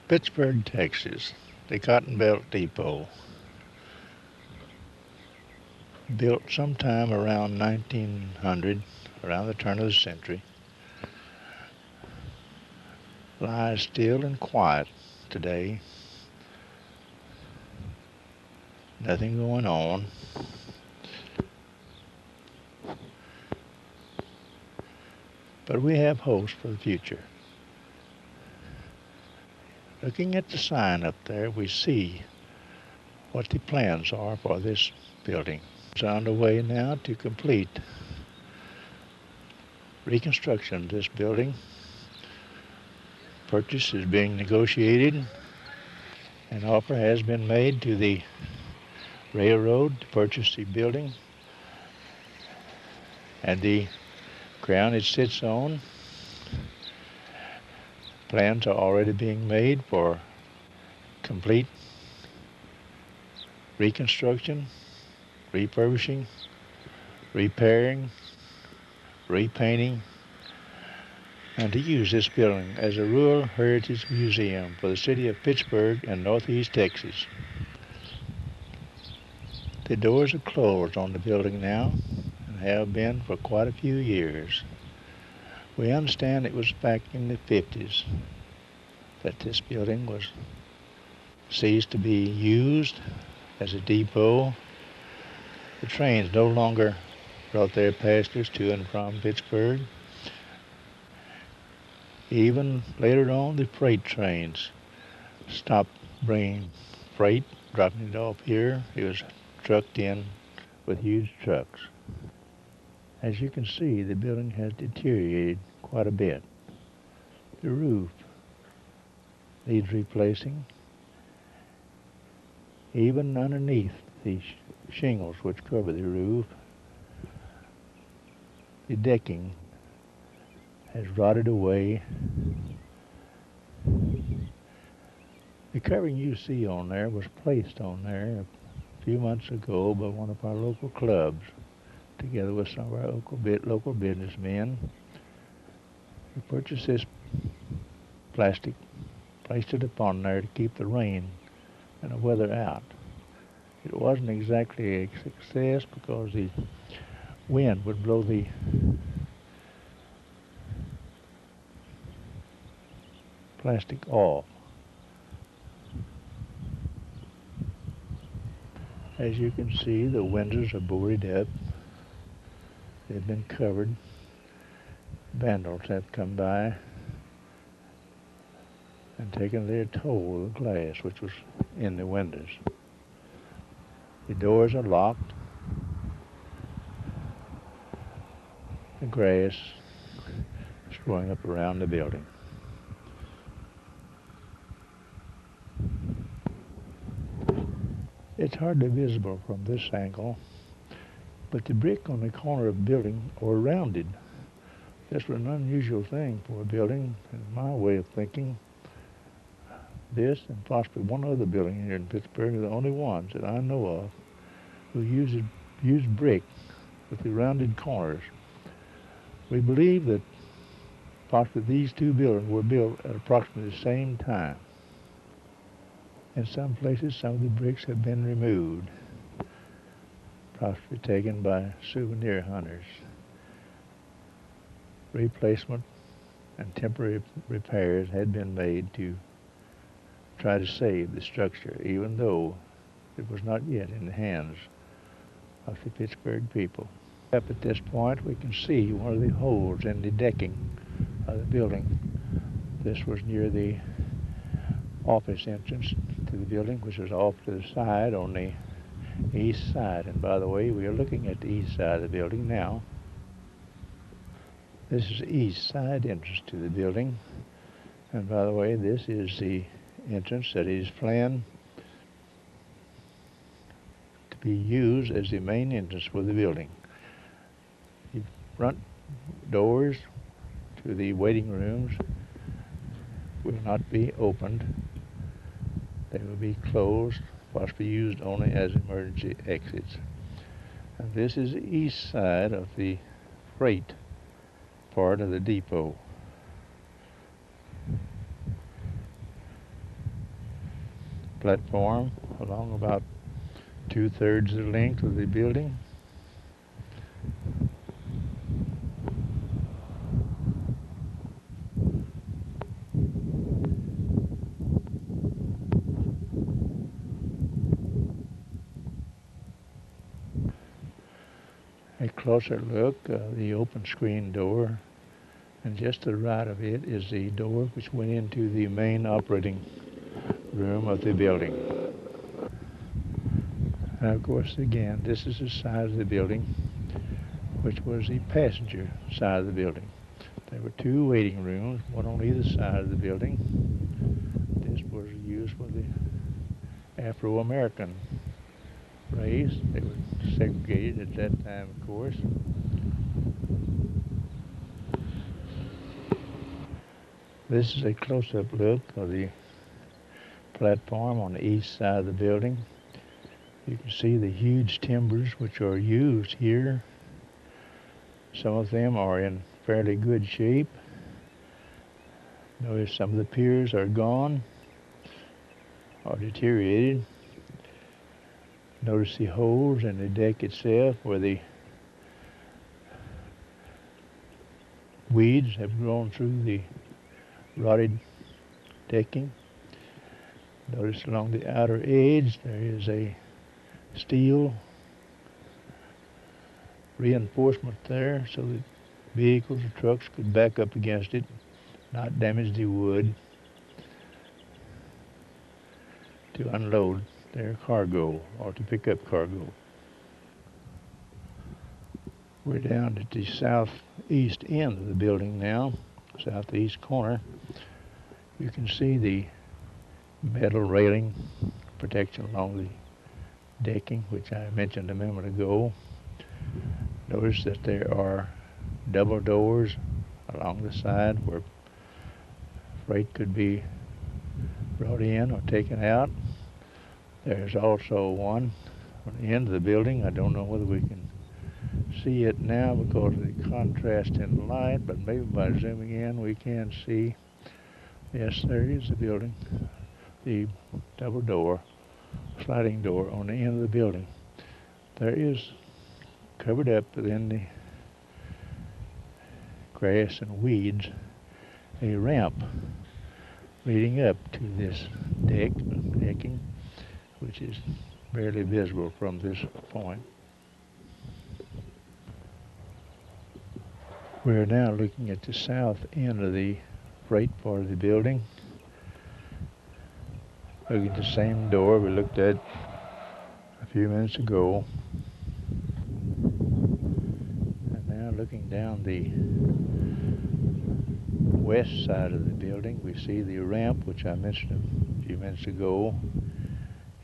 Pittsburgh, Texas, the Cotton Belt Depot, built sometime around 1900, around the turn of the century, lies still and quiet today. Nothing going on. But we have hopes for the future. Looking at the sign up there, we see what the plans are for this building. It's underway now to complete reconstruction of this building. Purchase is being negotiated. An offer has been made to the railroad to purchase the building and the ground it sits on. Plans are already being made for complete reconstruction, refurbishing, repairing, repainting, and to use this building as a rural heritage museum for the city of Pittsburgh and northeast Texas. The doors are closed on the building now and have been for quite a few years. We understand it was back in the 50s that this building was ceased to be used as a depot. The trains no longer brought their passengers to and from Pittsburgh. Even later on, the freight trains stopped bringing freight, dropping it off here. It was trucked in with huge trucks. As you can see, the building has deteriorated quite a bit. The roof needs replacing. Even underneath the shingles which cover the roof, the decking has rotted away. The covering you see on there was placed on there a few months ago by one of our local clubs, together with some of our local businessmen. We purchased this plastic, placed it upon there to keep the rain and the weather out. It wasn't exactly a success because the wind would blow the plastic off. As you can see, the windows are boarded up. They've been covered. Vandals have come by and taken their toll of the glass which was in the windows. The doors are locked. The grass is growing up around the building. It's hardly visible from this angle, but the brick on the corner of the building are rounded. This was an unusual thing for a building, in my way of thinking. This and possibly one other building here in Pittsburgh are the only ones that I know of who use brick with the rounded corners. We believe that possibly these two buildings were built at approximately the same time. In some places, some of the bricks have been removed, possibly taken by souvenir hunters. Replacement and temporary repairs had been made to try to save the structure, even though it was not yet in the hands of the Pittsburgh people. Up at this point, we can see one of the holes in the decking of the building. This was near the office entrance to the building, which was off to the side on the east side. And by the way, we are looking at the east side of the building now. This is the east side entrance to the building. And by the way, this is the entrance that is planned to be used as the main entrance for the building. The front doors to the waiting rooms will not be opened. They will be closed, possibly used only as emergency exits. And this is the east side of the freight part of the depot. platform along about 2/3 the length of the building. A closer look, the open screen door, and just to the right of it is the door which went into the main operating room of the building. And of course, again, this is the side of the building which was the passenger side of the building. There were two waiting rooms, one on either side of the building. This was used for the Afro-American race. They were segregated at that time, of course. This is a close-up look of the platform on the east side of the building. You can see the huge timbers which are used here. Some of them are in fairly good shape. Notice some of the piers are gone or deteriorated. Notice the holes in the deck itself where the weeds have grown through the rotted decking. Notice along the outer edge there is a steel reinforcement there so that vehicles or trucks could back up against it, not damage the wood to unload their cargo or to pick up cargo. We're down at the southeast end of the building now, southeast corner. You can see the metal railing protection along the decking, which I mentioned a moment ago. Notice that there are double doors along the side where freight could be brought in or taken out. There's also one on the end of the building. I don't know whether we can see it now because of the contrast in the light, but maybe by zooming in we can see. Yes, there is the building, the double door, sliding door on the end of the building. There is covered up within the grass and weeds a ramp leading up to this decking, which is barely visible from this point. We're now looking at the south end of the freight part of the building. Look at the same door we looked at a few minutes ago. And now looking down the west side of the building, we see the ramp, which I mentioned a few minutes ago.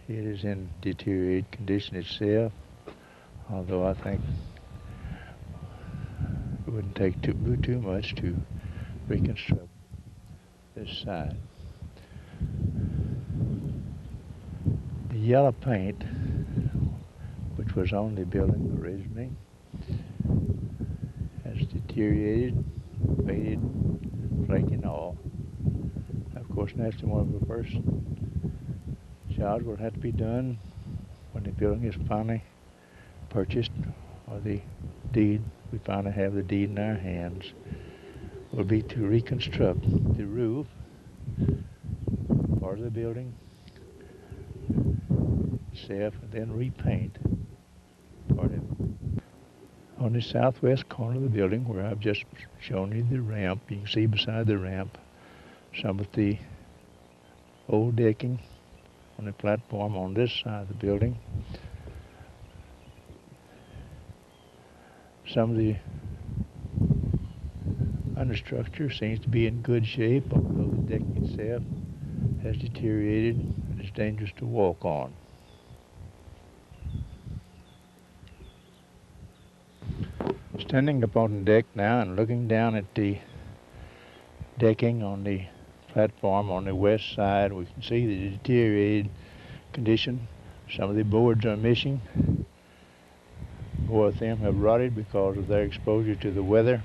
It is in deteriorated condition itself, although I think it wouldn't take too much to reconstruct this side. The yellow paint, which was on the building originally, has deteriorated, faded, flaking off. Of course, that's one of the first jobs will have to be done when the building is finally purchased, or the deed, we finally have the deed in our hands, will be to reconstruct the roof, part of the building itself, and then repaint part of it. On the southwest corner of the building, where I've just shown you the ramp, you can see beside the ramp some of the old decking on the platform on this side of the building. Some of the understructure seems to be in good shape, although the deck itself has deteriorated and is dangerous to walk on. Standing up on the deck now and looking down at the decking on the platform on the west side, we can see the deteriorated condition. Some of the boards are missing. More of them have rotted because of their exposure to the weather.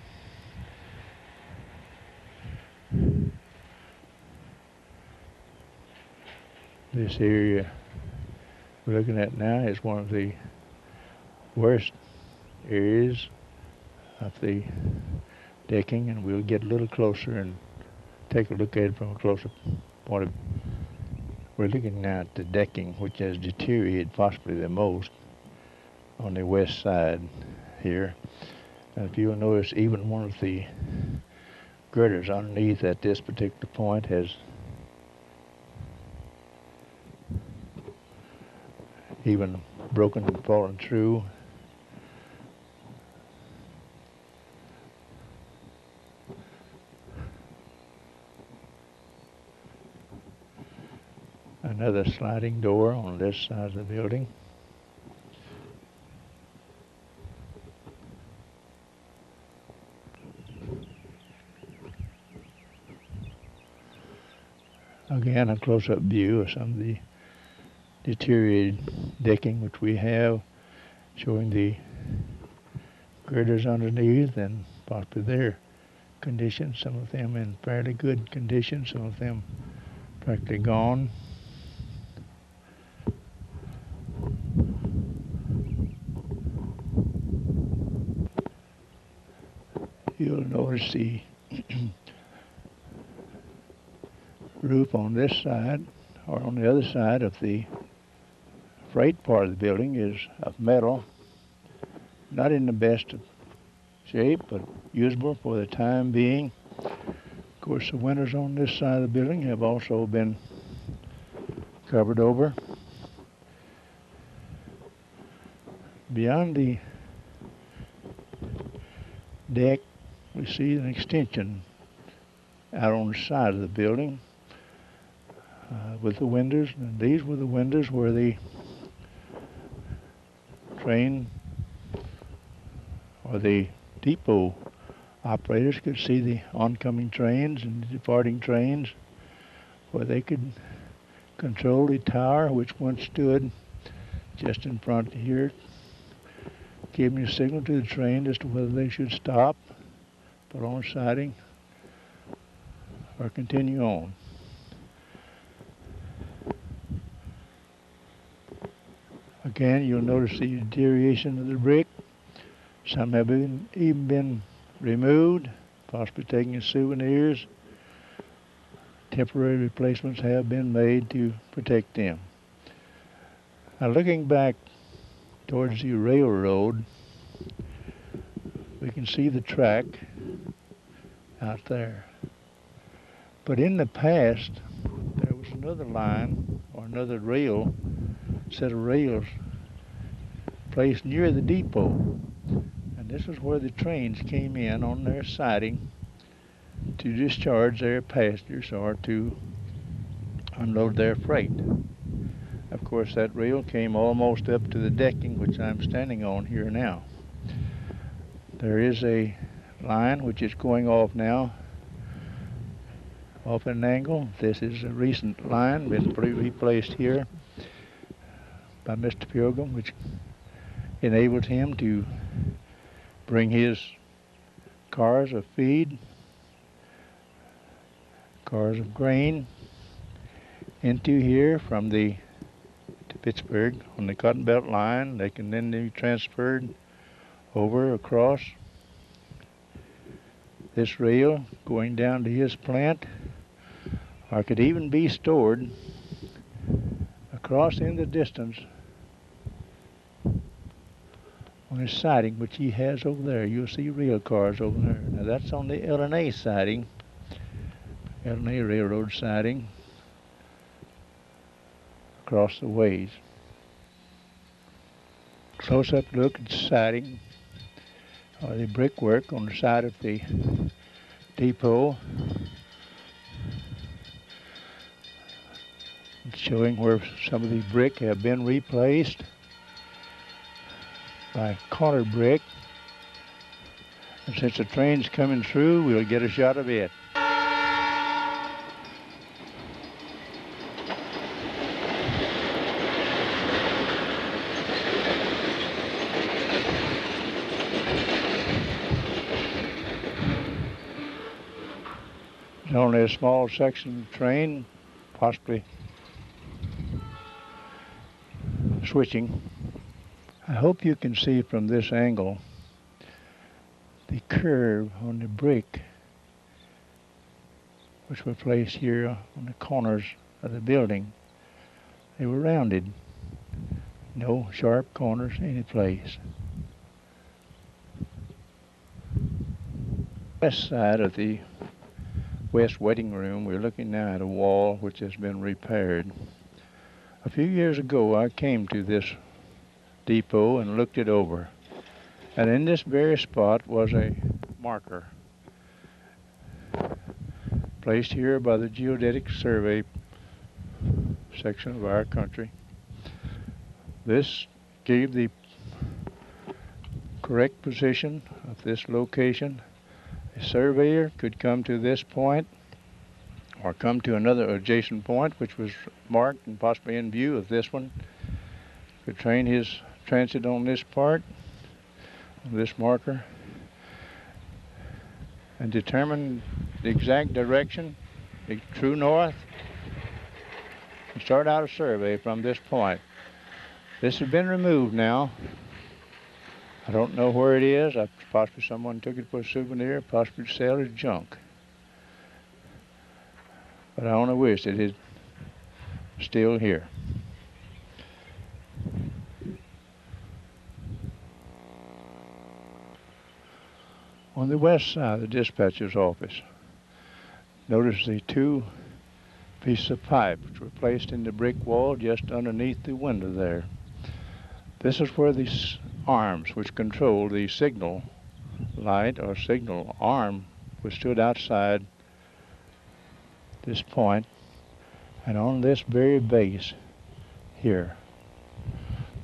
This area we're looking at now is one of the worst areas of the decking, and we'll get a little closer and take a look at it from a closer point of view. We're looking now at the decking, which has deteriorated possibly the most on the west side here. And if you'll notice, even one of the girders underneath at this particular point has even broken and fallen through. Another sliding door on this side of the building. Again, a close-up view of some of the deteriorated decking which we have, showing the girders underneath and possibly their condition. Some of them in fairly good condition, some of them practically gone. You'll notice the roof on this side, or on the other side of the freight part of the building, is of metal. Not in the best of shape, but usable for the time being. Of course, the windows on this side of the building have also been covered over. Beyond the deck, we see an extension out on the side of the building with the windows, and these were the windows where the train or the depot operators could see the oncoming trains and the departing trains, where they could control the tower which once stood just in front here, giving a signal to the train as to whether they should stop, put on siding, or continue on. Again, you'll notice the deterioration of the brick. Some have even been removed, possibly taken as souvenirs. Temporary replacements have been made to protect them. Now, looking back towards the railroad, we can see the track out there. But in the past, there was another line or another set of rails placed near the depot. And this is where the trains came in on their siding to discharge their passengers or to unload their freight. Of course, that rail came almost up to the decking which I'm standing on here now. There is a line which is going off now, off at an angle. This is a recent line, been replaced here by Mr. Pilgrim, which enabled him to bring his cars of feed, cars of grain into here from to Pittsburgh on the Cotton Belt line. They can then be transferred over across this rail going down to his plant, or could even be stored across in the distance on his siding, which he has over there. You'll see rail cars over there. Now that's on the L&A siding, L&A Railroad siding, across the ways. Close-up look at the siding, or the brickwork on the side of the depot. It's showing where some of the brick have been replaced by corner brick. And since the train's coming through, we'll get a shot of it. There's only a small section of the train, possibly switching. I hope you can see from this angle the curve on the brick which were placed here on the corners of the building. They were rounded, no sharp corners any place. West side of the west waiting room, we're looking now at a wall which has been repaired. A few years ago I came to this depot and looked it over, and in this very spot was a marker placed here by the Geodetic Survey section of our country. This gave the correct position of this location. A surveyor could come to this point or come to another adjacent point which was marked and possibly in view of this one, could train his transit on this part, on this marker, and determine the exact direction, the true north, and start out a survey from this point. This has been removed now. I don't know where it is. Possibly someone took it for a souvenir, possibly to sell as junk. But I only wish it is still here. On the west side of the dispatcher's office, notice the two pieces of pipe which were placed in the brick wall just underneath the window there. This is where the arms which control the signal light or signal arm was stood outside this point, and on this very base here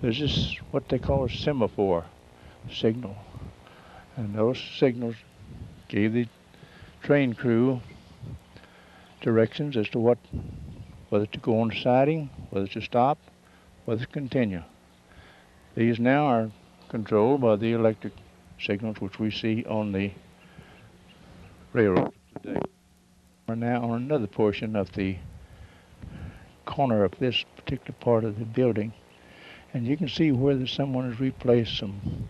there's this what they call a semaphore signal, and those signals gave the train crew directions as to whether to go on siding, whether to stop, whether to continue. These now are controlled by the electric signals which we see on the railroad today. We're now on another portion of the corner of this particular part of the building, and you can see where someone has replaced some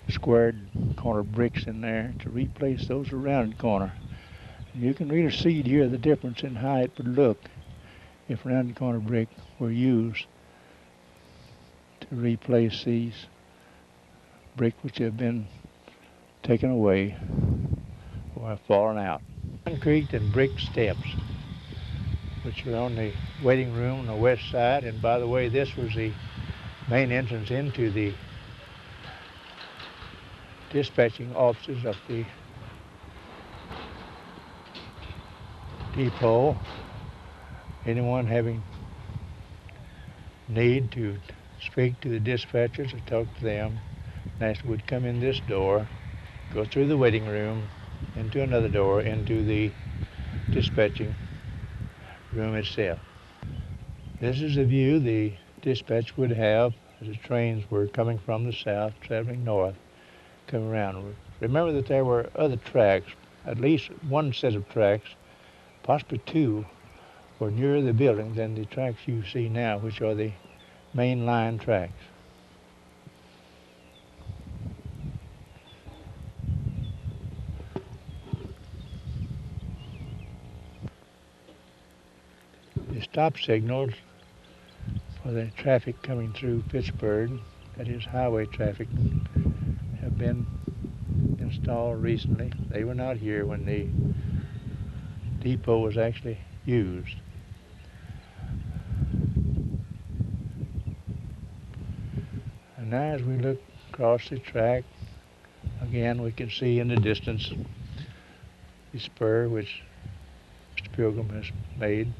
squared corner bricks in there to replace those around the corner. And you can really see here the difference in how it would look if round corner brick were used to replace these brick which have been taken away or have fallen out. Concrete and brick steps which are on the waiting room on the west side, and by the way, this was the main entrance into the dispatching offices of the depot. Anyone having need to speak to the dispatchers or talk to them, naturally would come in this door, go through the waiting room, into another door, into the dispatching room itself. This is the view the dispatch would have as the trains were coming from the south, traveling north, come around. Remember that there were other tracks, at least one set of tracks, possibly two, were nearer the building than the tracks you see now, which are the main line tracks. The stop signals for the traffic coming through Pittsburgh, that is highway traffic, have been installed recently. They were not here when the depot was actually used. And now as we look across the track, again we can see in the distance the spur which Mr. Pilgrim has made.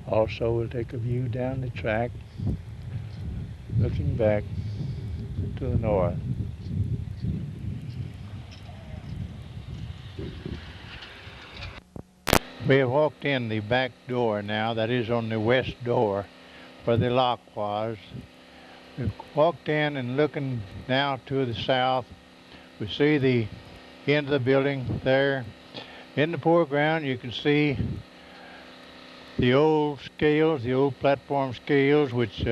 Also we'll take a view down the track, looking back to the north. We have walked in the back door now, that is on the west door where the lock was. We've walked in and looking now to the south, we see the end of the building there. In the foreground you can see the old scales, the old platform scales which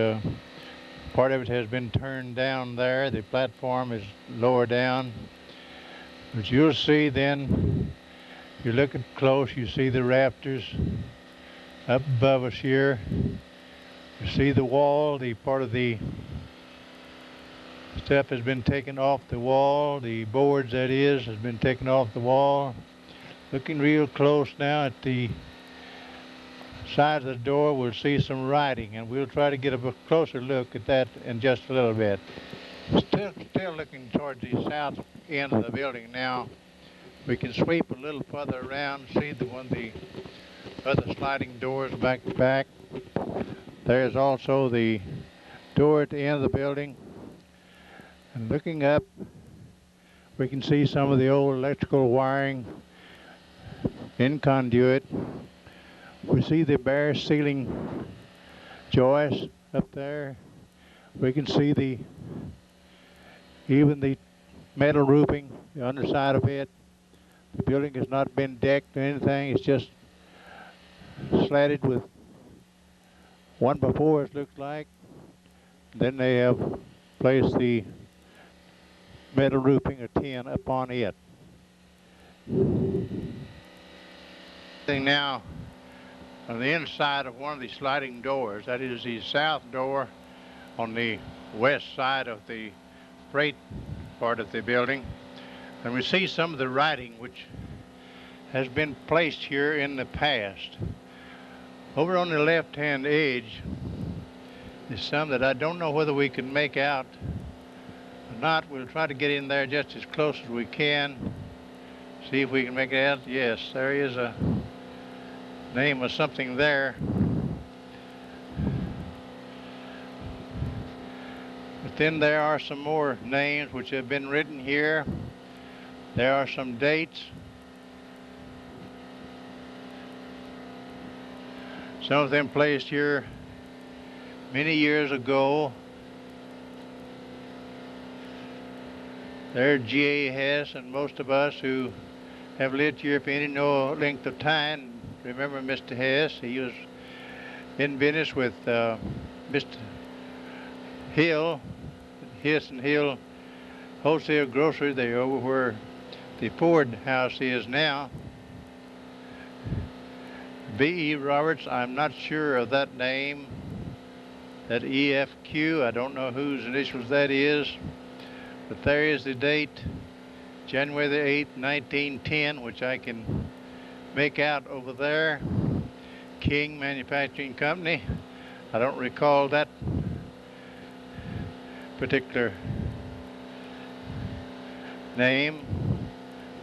Part of it has been turned down there. The platform is lower down. But you'll see then, if you look close, you see the rafters up above us here. You see the wall, the part of the stuff has been taken off the wall. The boards, that is, has been taken off the wall. Looking real close now at the side of the door, we'll see some writing, and we'll try to get a closer look at that in just a little bit. Still looking towards the south end of the building now. We can sweep a little further around, see the other sliding doors back to back. There's also the door at the end of the building. And looking up, we can see some of the old electrical wiring in conduit. We see the bare ceiling joists up there. We can see even the metal roofing, the underside of it. The building has not been decked or anything. It's just slatted with one before, it looks like. Then they have placed the metal roofing or tin upon it. Now on the inside of one of the sliding doors, that is the south door on the west side of the freight part of the building, and we see some of the writing which has been placed here in the past. Over on the left-hand edge is some that I don't know whether we can make out or not. We'll try to get in there just as close as we can, see if we can make it out. Yes, there is a name of something there. But then there are some more names which have been written here. There are some dates. Some of them placed here many years ago. There G.A. Hess, and most of us who have lived here for any length of time remember Mr. Hess. He was in business with Mr. Hill, Hess and Hill Wholesale Grocery. They're over where the Ford house is now. B.E. Roberts, I'm not sure of that name. That E.F.Q., I don't know whose initials that is. But there is the date, January the 8th, 1910, which I can make out over there. King Manufacturing Company. I don't recall that particular name.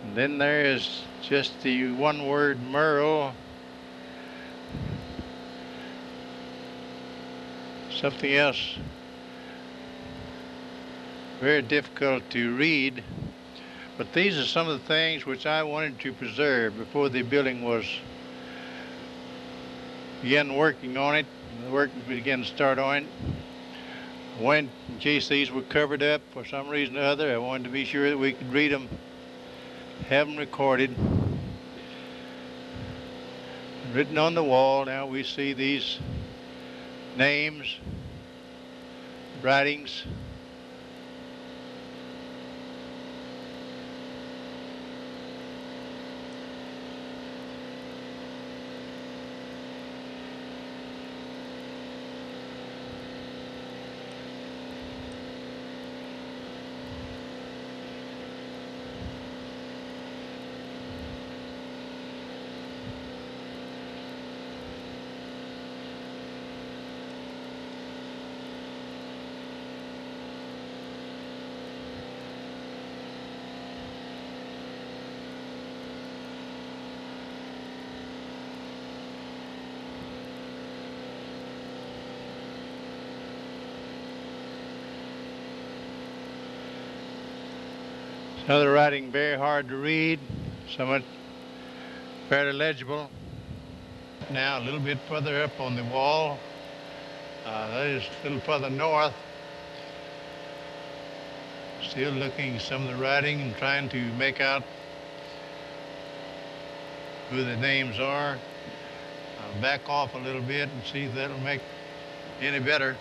And then there is just the one word Merle. Something else very difficult to read, but these are some of the things which I wanted to preserve before the building began working on it. The work began to start on it. When in case these were covered up for some reason or other, I wanted to be sure that we could read them, have them recorded. Written on the wall, now we see these names, writings. Some of the writing very hard to read, somewhat fairly legible. Now a little bit further up on the wall, that is a little further north. Still looking at some of the writing and trying to make out who the names are. I'll back off a little bit and see if that'll make any better.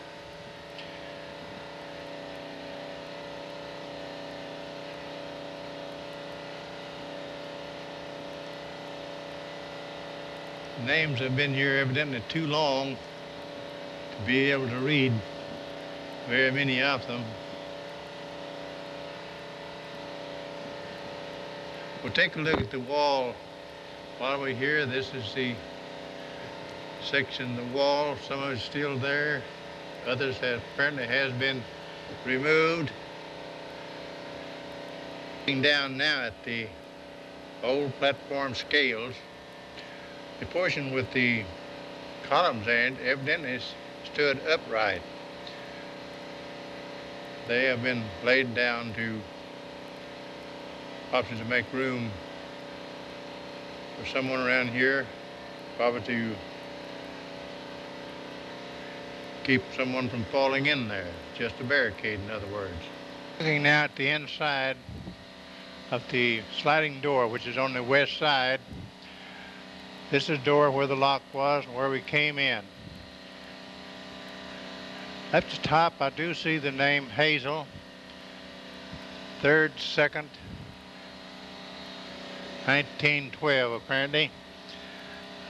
Names have been here evidently too long to be able to read very many of them. We'll take a look at the wall while we're here. This is the section of the wall. Some of it's still there. Others apparently has been removed. Looking down now at the old platform scales, the portion with the columns in evidently stood upright. They have been laid down to possibly to make room for someone around here, probably to keep someone from falling in there, just a barricade in other words. Looking now at the inside of the sliding door, which is on the west side. This is the door where the lock was, where we came in. At the top, I do see the name Hazel, 3rd, 2nd, 1912, apparently.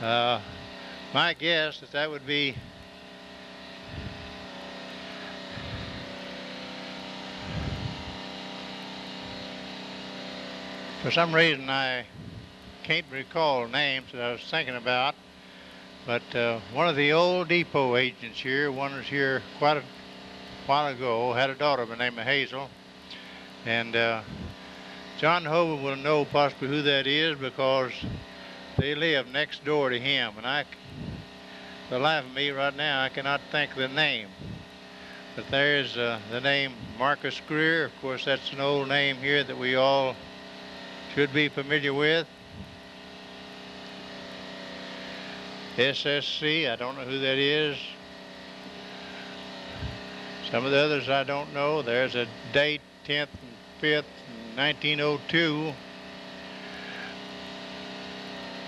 My guess is that would be for some reason I can't recall names that I was thinking about, but one of the old depot agents here, one was here quite a while ago, had a daughter by the name of Hazel, and John Hovind will know possibly who that is because they live next door to him, and for the life of me right now I cannot think of the name. But there's the name Marcus Greer. Of course, that's an old name here that we all should be familiar with. SSC, I don't know who that is. Some of the others I don't know. There's a date, 10th and 5th, 1902.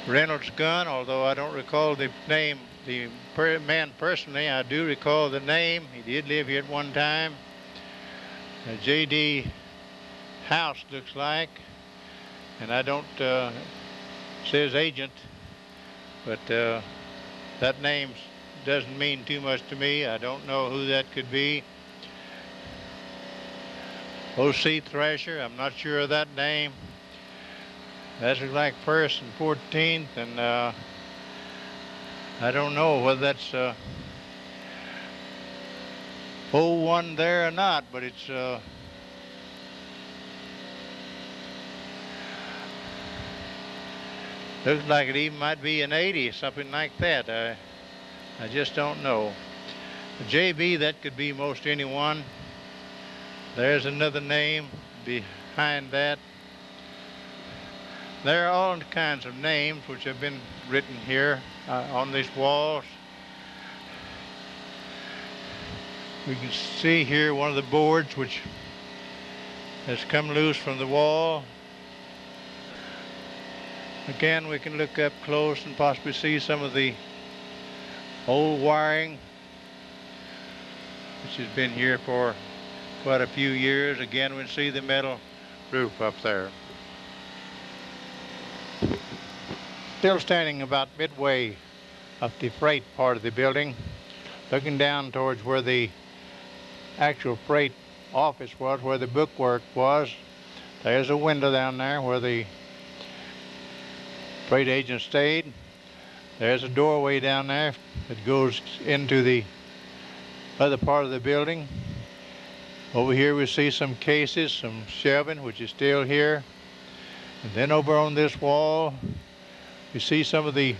Reynolds Gun, although I don't recall the name, the man personally, I do recall the name. He did live here at one time. J.D. House looks like, and I don't say his agent, but that name doesn't mean too much to me. I don't know who that could be. O.C. Thrasher, I'm not sure of that name. That looks like 1st and 14th, and I don't know whether that's 01 there or not, but it's looks like it even might be an 80, something like that. I just don't know. The JB, that could be most anyone. There's another name behind that. There are all kinds of names which have been written here on these walls. We can see here one of the boards which has come loose from the wall. Again, we can look up close and possibly see some of the old wiring which has been here for quite a few years. Again, we can see the metal roof up there. Still standing about midway of the freight part of the building, looking down towards where the actual freight office was, where the bookwork was. There's a window down there where the freight agent stayed. There's a doorway down there that goes into the other part of the building. Over here we see some cases, some shelving, which is still here. And then over on this wall, you see some of the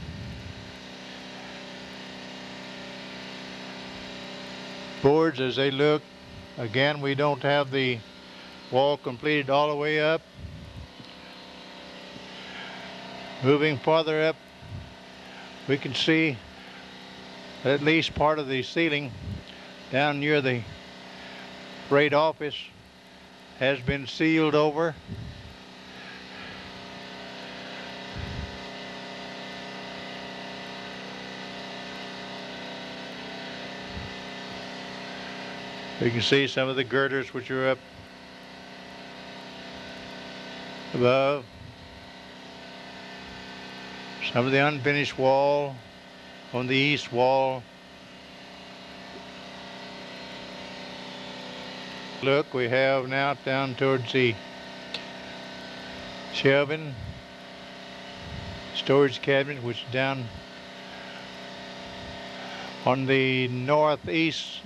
boards as they look. Again, we don't have the wall completed all the way up. Moving farther up, we can see at least part of the ceiling down near the freight office has been sealed over. You can see some of the girders which are up above. Some of the unfinished wall on the east wall. Look, we have now down towards the shelving storage cabinet, which is down on the northeast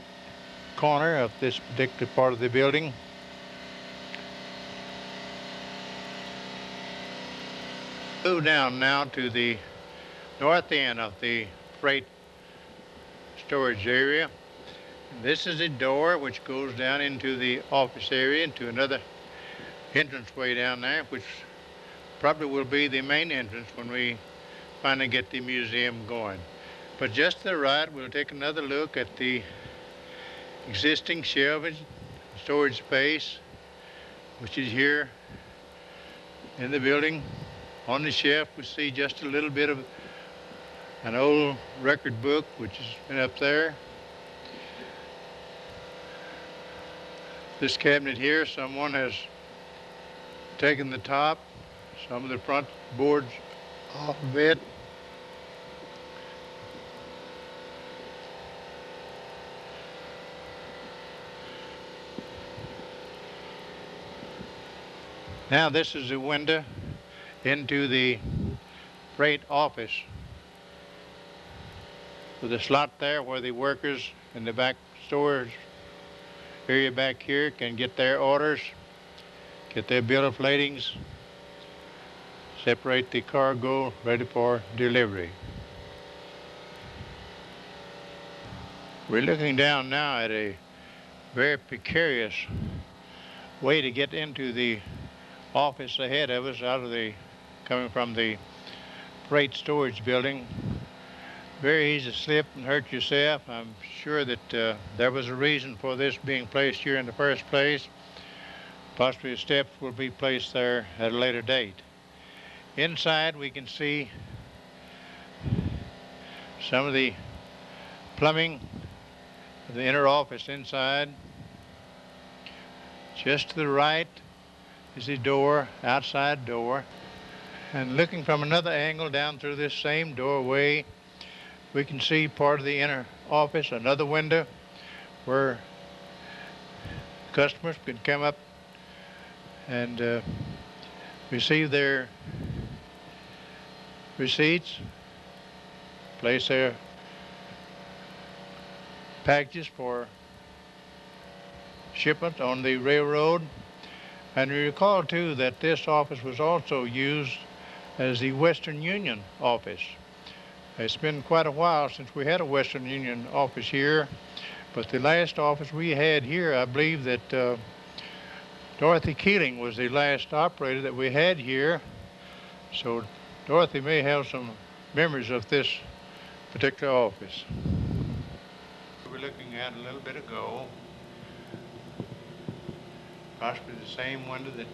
corner of this particular part of the building. Move down now to the north end of the freight storage area. This is a door which goes down into the office area, into another entranceway down there, which probably will be the main entrance when we finally get the museum going. But just to the right, we'll take another look at the existing shelving storage space, which is here in the building. On the shelf, we see just a little bit of an old record book, which has been up there. This cabinet here, someone has taken the top, some of the front boards off of it. Now this is a window into the freight office with a slot there where the workers in the back storage area back here can get their orders, get their bill of ladings, separate the cargo ready for delivery. We're looking down now at a very precarious way to get into the office ahead of us, coming from the freight storage building. Very easy to slip and hurt yourself. I'm sure that there was a reason for this being placed here in the first place. Possibly steps will be placed there at a later date. Inside we can see some of the plumbing of the inner office inside. Just to the right is the door, outside door. And looking from another angle down through this same doorway, we can see part of the inner office, another window where customers can come up and receive their receipts, place their packages for shipment on the railroad. And we recall too that this office was also used as the Western Union office. It's been quite a while since we had a Western Union office here, but the last office we had here, I believe that Dorothy Keeling was the last operator that we had here. So Dorothy may have some memories of this particular office. We were looking at a little bit ago, possibly the same window that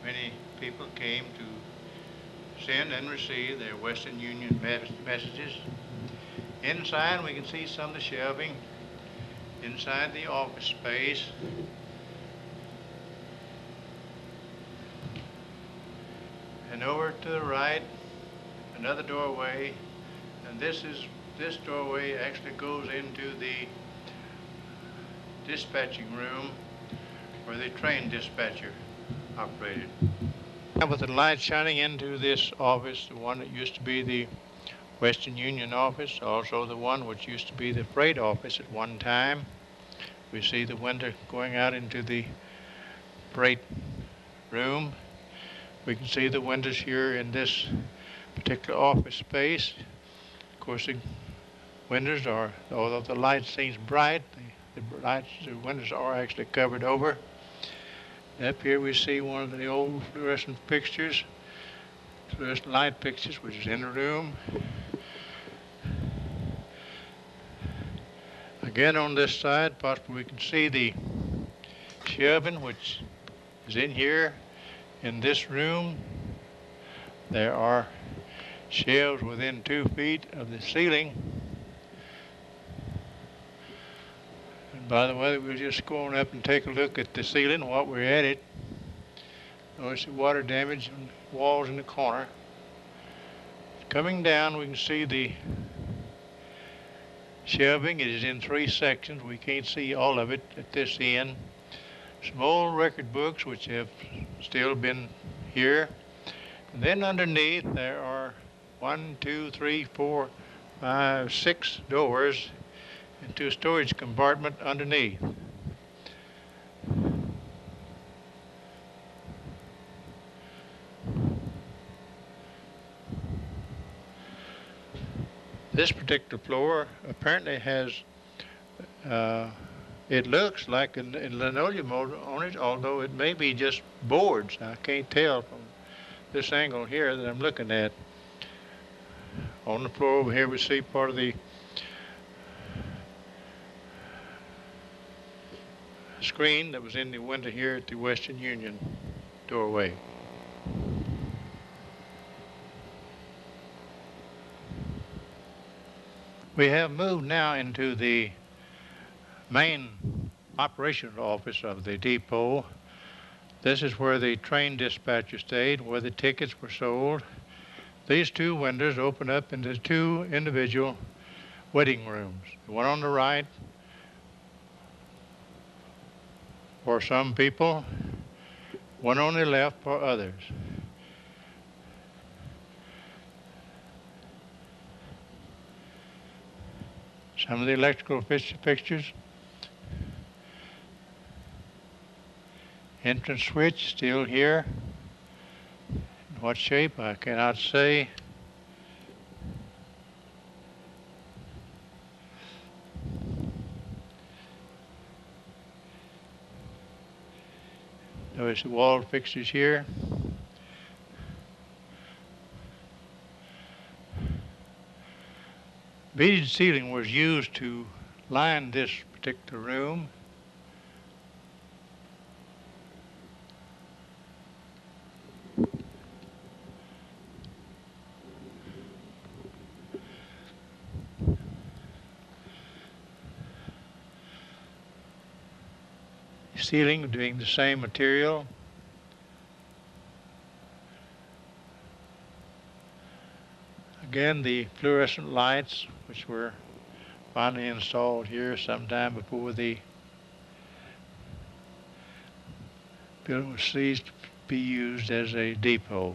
many people came to send and receive their Western Union messages. Inside we can see some of the shelving inside the office space. And over to the right, another doorway, and this doorway actually goes into the dispatching room where the train dispatcher operated. Now with the light shining into this office, the one that used to be the Western Union office, also the one which used to be the freight office at one time. We see the window going out into the freight room. We can see the windows here in this particular office space. Of course, the windows are, although the light seems bright, the windows are actually covered over. Up here we see one of the old fluorescent fixtures, fluorescent light fixtures, which is in the room. Again on this side, possibly we can see the shelving, which is in here. In this room, there are shelves within 2 feet of the ceiling. By the way, we'll just go on up and take a look at the ceiling while we're at it. Notice the water damage on the walls in the corner. Coming down, we can see the shelving. It is in 3 sections. We can't see all of it at this end. Some old record books which have still been here. And then underneath there are 1, 2, 3, 4, 5, 6 doors into a storage compartment underneath. This particular floor apparently has, it looks like a linoleum on it, although it may be just boards. I can't tell from this angle here that I'm looking at. On the floor over here we see part of the screen that was in the window here at the Western Union doorway. We have moved now into the main operational office of the depot. This is where the train dispatcher stayed, where the tickets were sold. These 2 windows open up into 2 individual waiting rooms. The one on the right for some people, one on the left for others. Some of the electrical fixtures. Entrance switch still here. In what shape, I cannot say. There's the wall fixtures here. Beaded ceiling was used to line this particular room. Ceiling being the same material. Again, the fluorescent lights, which were finally installed here sometime before the building was ceased to be used as a depot.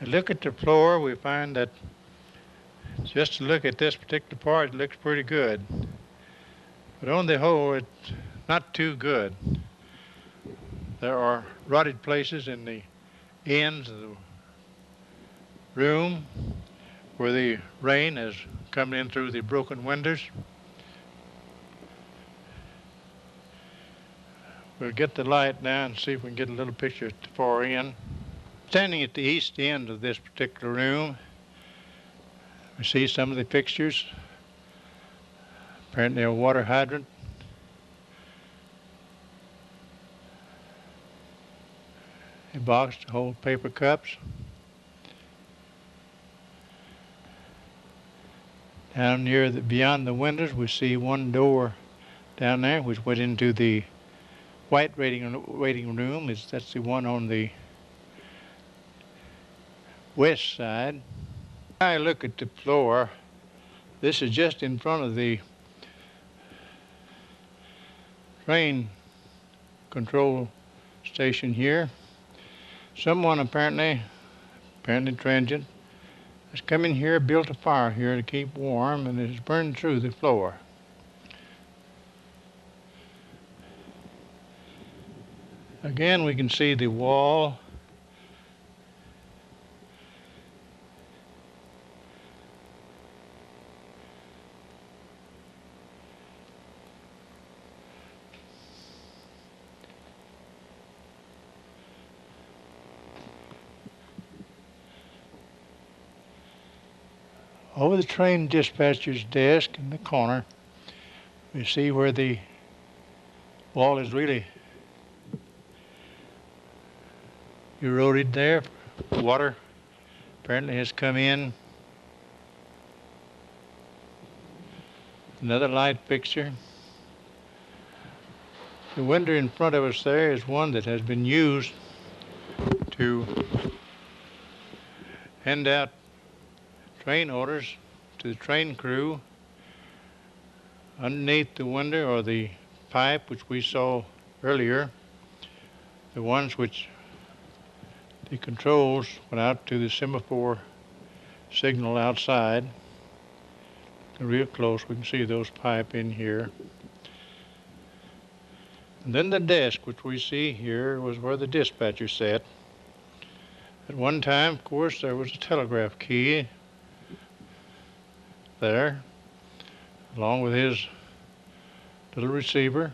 A look at the floor, we find that just to look at this particular part, it looks pretty good. But on the whole, it's not too good. There are rotted places in the ends of the room where the rain has come in through the broken windows. We'll get the light now and see if we can get a little picture at the far end. Standing at the east end of this particular room, we see some of the fixtures. Apparently a water hydrant. A box to hold paper cups. Down near beyond the windows, we see one door down there which went into the white waiting room. That's the one on the west side. I look at the floor. This is just in front of the train control station here. Someone apparently transient, has come in here, built a fire here to keep warm, and it has burned through the floor. Again, we can see the wall. Over the train dispatcher's desk in the corner, we see where the wall is really eroded there. Water apparently has come in. Another light fixture. The window in front of us there is one that has been used to hand out train orders to the train crew. Underneath the window or the pipe which we saw earlier, the ones which the controls went out to the semaphore signal outside. Real close, we can see those pipe in here. And then the desk which we see here was where the dispatcher sat. At one time, of course, there was a telegraph key there, along with his little receiver.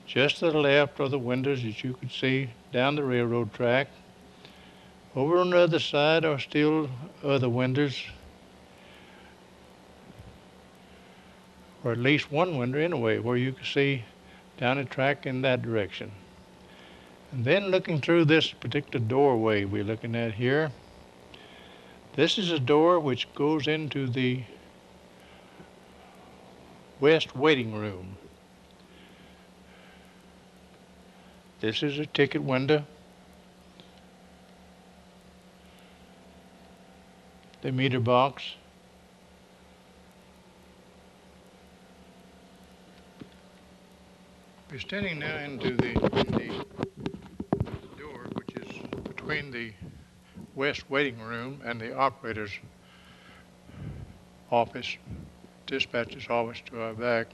Just to the left are the windows that you could see down the railroad track. Over on the other side are still other windows, or at least one window anyway, where you can see down the track in that direction. And then looking through this particular doorway we're looking at here, this is a door which goes into the west waiting room. This is a ticket window. The meter box. We're standing now into the door which is between the west waiting room and the operator's office, dispatcher's office to our back.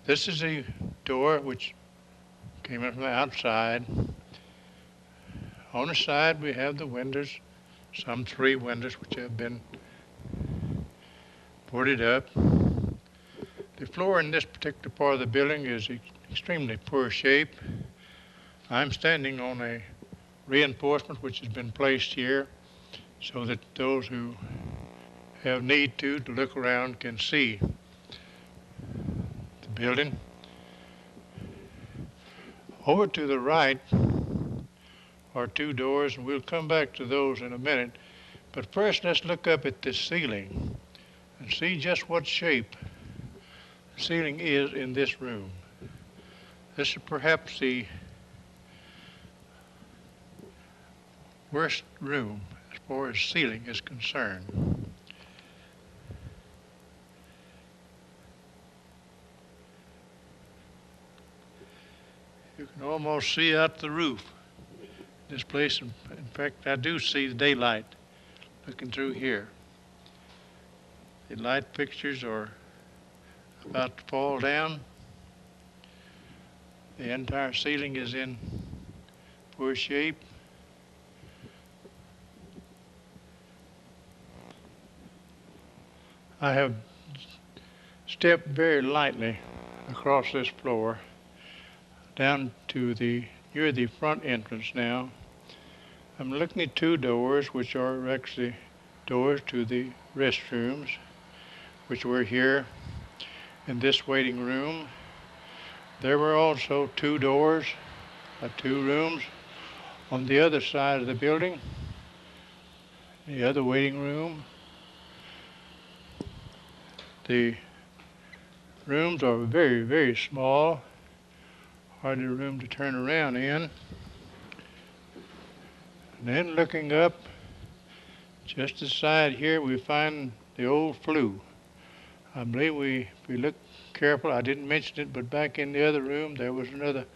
This is a door which came in from the outside. On the side we have the windows, some 3 windows which have been boarded up. The floor in this particular part of the building is extremely poor shape. I'm standing on a reinforcement which has been placed here so that those who have need to look around can see the building. Over to the right are 2 doors, and we'll come back to those in a minute. But first, let's look up at this ceiling and see just what shape the ceiling is in this room. This is perhaps the worst room as far as ceiling is concerned. You can almost see out the roof. This place, in fact, I do see the daylight looking through here. The light fixtures are about to fall down. The entire ceiling is in poor shape. I have stepped very lightly across this floor down to near the front entrance now. I'm looking at 2 doors which are actually doors to the restrooms, which were here in this waiting room. There were also 2 doors of 2 rooms on the other side of the building, the other waiting room. The rooms are very, very small, hardly room to turn around in. And then looking up, just aside here, we find the old flue. I believe if we look careful, I didn't mention it, but back in the other room, there was another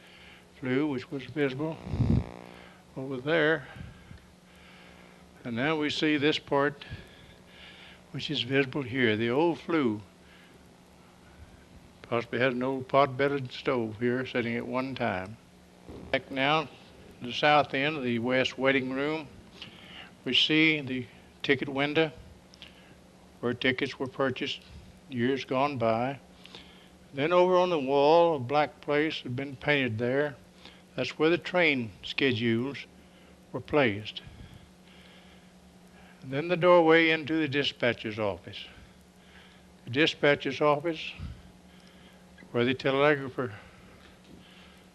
flue which was visible over there. And now we see this part which is visible here, the old flue. Possibly had an old pot-bellied stove here sitting at one time. Back now, the south end of the west waiting room, we see the ticket window where tickets were purchased years gone by. Then over on the wall, a black place had been painted there. That's where the train schedules were placed. And then the doorway into the dispatcher's office. The dispatcher's office, where the telegrapher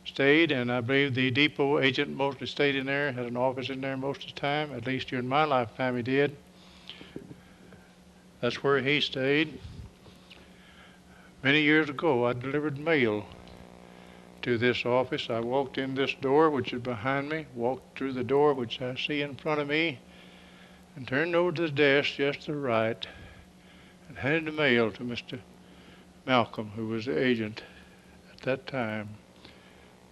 stayed, and I believe the depot agent mostly stayed in there, had an office in there most of the time, at least during my lifetime he did. That's where he stayed. Many years ago I delivered mail to this office. I walked in this door, which is behind me, walked through the door, which I see in front of me, and turned over to the desk just to the right and handed the mail to Mr. Malcolm, who was the agent at that time.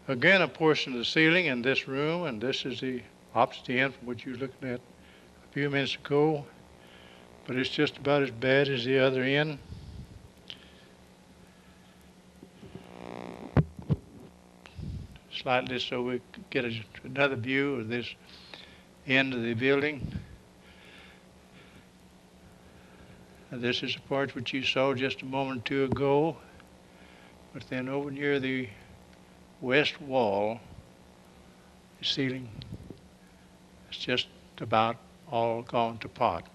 Again, a portion of the ceiling in this room, and this is the opposite end from what you were looking at a few minutes ago, but it's just about as bad as the other end. Slightly so we could get another view of this end of the building. And this is the part which you saw just a moment or two ago, but then over near the west wall, the ceiling is just about all gone to pot.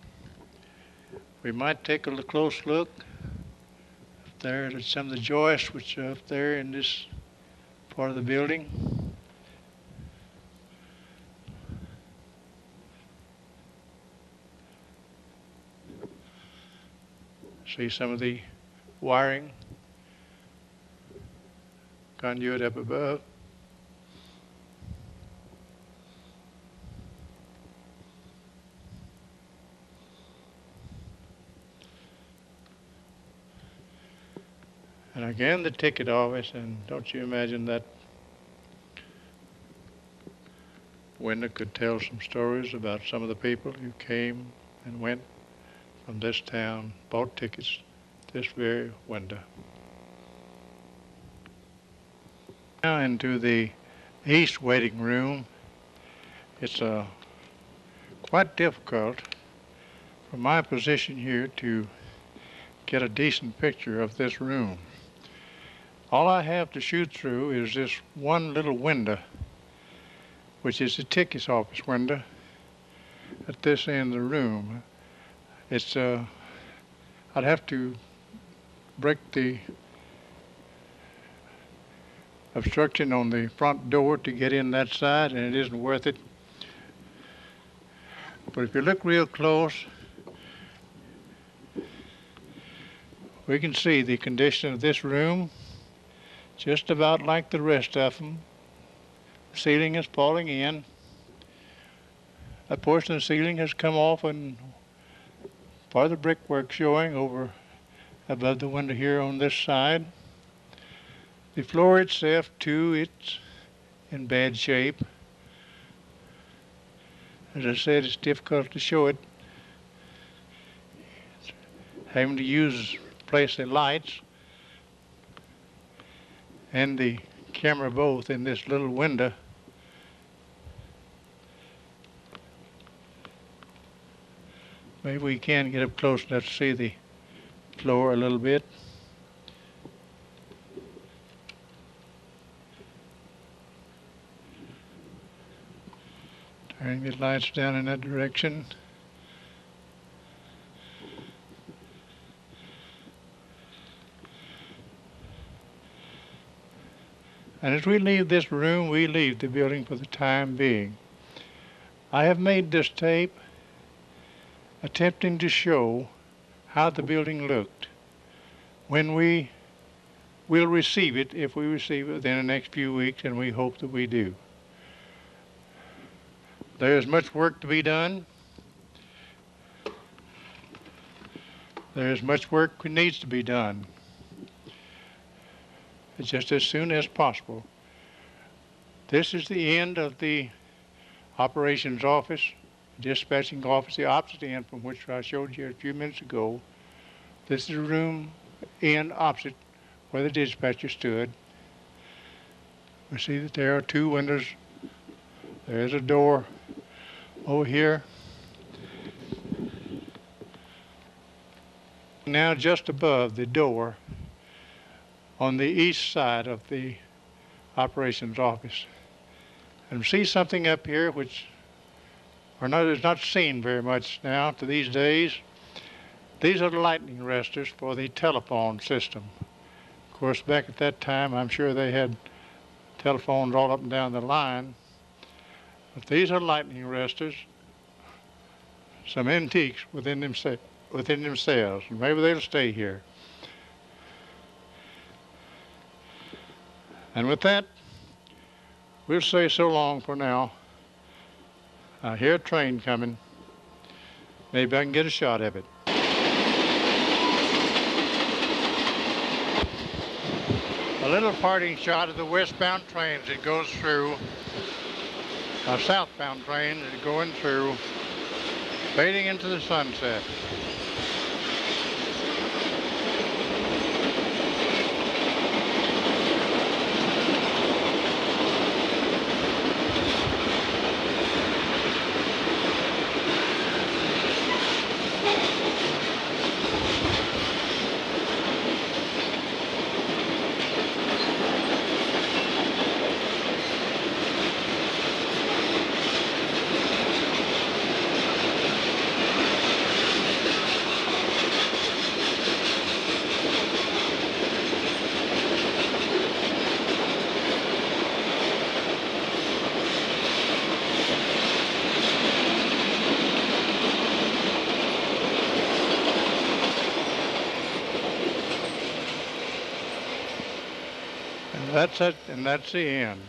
We might take a close look up there at some of the joists which are up there in this part of the building. See some of the wiring, conduit up above. And again, the ticket office, and don't you imagine that window could tell some stories about some of the people who came and went from this town, bought tickets, this very window. Now into the east waiting room. It's quite difficult from my position here to get a decent picture of this room. All I have to shoot through is this one little window, which is the tickets office window at this end of the room. It's I'd have to break the obstruction on the front door to get in that side, and it isn't worth it. But if you look real close, we can see the condition of this room, just about like the rest of them. The ceiling is falling in. A portion of the ceiling has come off, and part of the brickwork showing over above the window here on this side. The floor itself, too, it's in bad shape. As I said, it's difficult to show it. Having to place the lights and the camera both in this little window. Maybe we can get up close enough to see the floor a little bit. Turning the lights down in that direction. And as we leave this room, we leave the building for the time being. I have made this tape attempting to show how the building looked when we will receive it, if we receive it within the next few weeks, and we hope that we do. There is much work to be done. There is much work that needs to be done. It's just as soon as possible. This is the end of the operations office, dispatching office, the opposite end from which I showed you a few minutes ago. This is the room end opposite where the dispatcher stood. We see that there are two windows. There's a door over here. Now just above the door on the east side of the operations office. And see something up here which is not seen very much now to these days. These are the lightning arresters for the telephone system. Of course, back at that time, I'm sure they had telephones all up and down the line. But these are lightning arresters, some antiques within themselves. And maybe they'll stay here. And with that, we'll say so long for now. I hear a train coming. Maybe I can get a shot of it. A little parting shot of the westbound trains that goes through, southbound train that are going through, fading into the sunset. That's it, and that's the end.